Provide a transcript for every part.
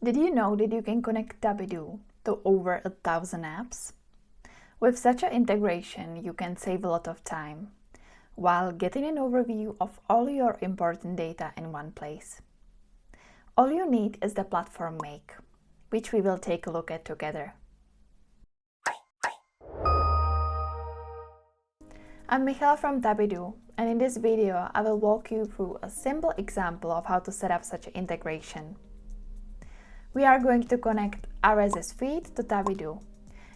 Did you know that you can connect Tabidoo to over 1,000 apps? With such an integration, you can save a lot of time while getting an overview of all your important data in one place. All you need is the platform Make, which we will take a look at together. I'm Michaela from Tabidoo, and in this video I will walk you through a simple example of how to set up such an integration. We are going to connect RSS feed to Tabidoo,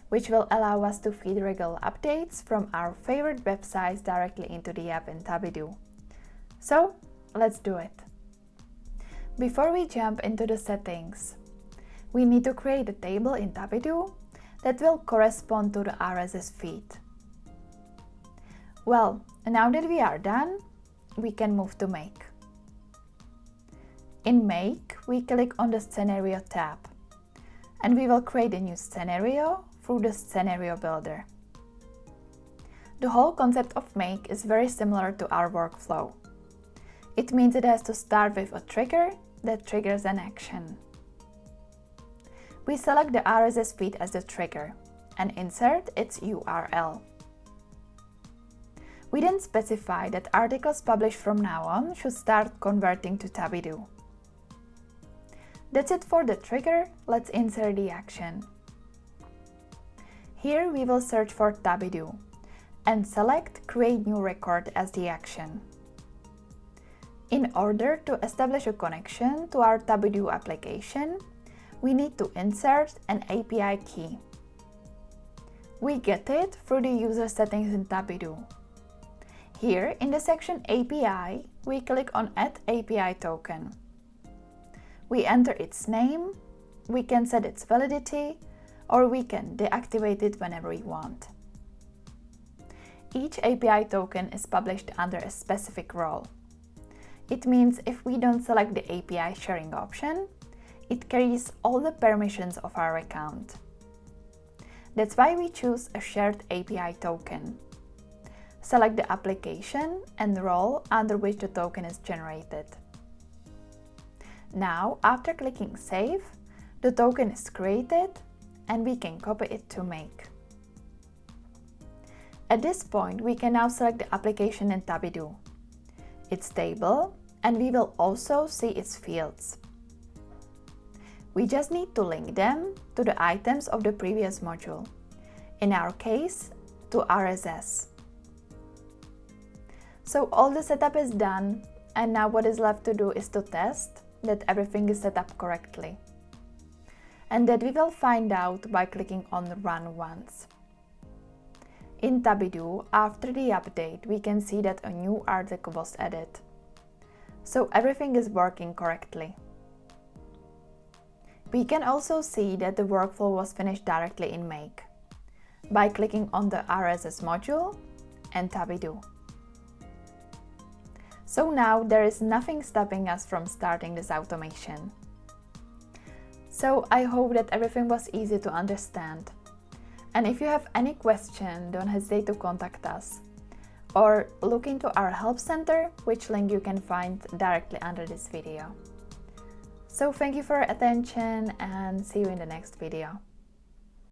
which will allow us to feed regular updates from our favorite websites directly into the app in Tabidoo. So, let's do it. Before we jump into the settings, we need to create a table in Tabidoo that will correspond to the RSS feed. Well, now that we are done, we can move to Make. In Make, we click on the Scenario tab, and we will create a new scenario through the Scenario Builder. The whole concept of Make is very similar to our workflow. It means it has to start with a trigger that triggers an action. We select the RSS feed as the trigger and insert its URL. We then specify that articles published from now on should start converting to Tabidoo. That's it for the trigger. Let's insert the action. Here we will search for Tabidoo and select Create New Record as the action. In order to establish a connection to our Tabidoo application, we need to insert an API key. We get it through the user settings in Tabidoo. Here in the section API, we click on Add API Token. We enter its name, we can set its validity, or we can deactivate it whenever we want. Each API token is published under a specific role. It means if we don't select the API sharing option, it carries all the permissions of our account. That's why we choose a shared API token. Select the application and role under which the token is generated. Now, after clicking Save, the token is created and we can copy it to Make. At this point, we can now select the application in Tabidoo, its table, and we will also see its fields. We just need to link them to the items of the previous module, in our case, to RSS. So all the setup is done, and now what is left to do is to test that everything is set up correctly. And that we will find out by clicking on Run Once. In Tabidoo, after the update, we can see that a new article was added. So everything is working correctly. We can also see that the workflow was finished directly in Make by clicking on the RSS module and Tabidoo. So now there is nothing stopping us from starting this automation. So I hope that everything was easy to understand. And if you have any question, don't hesitate to contact us or look into our help center, which link you can find directly under this video. So thank you for your attention and see you in the next video.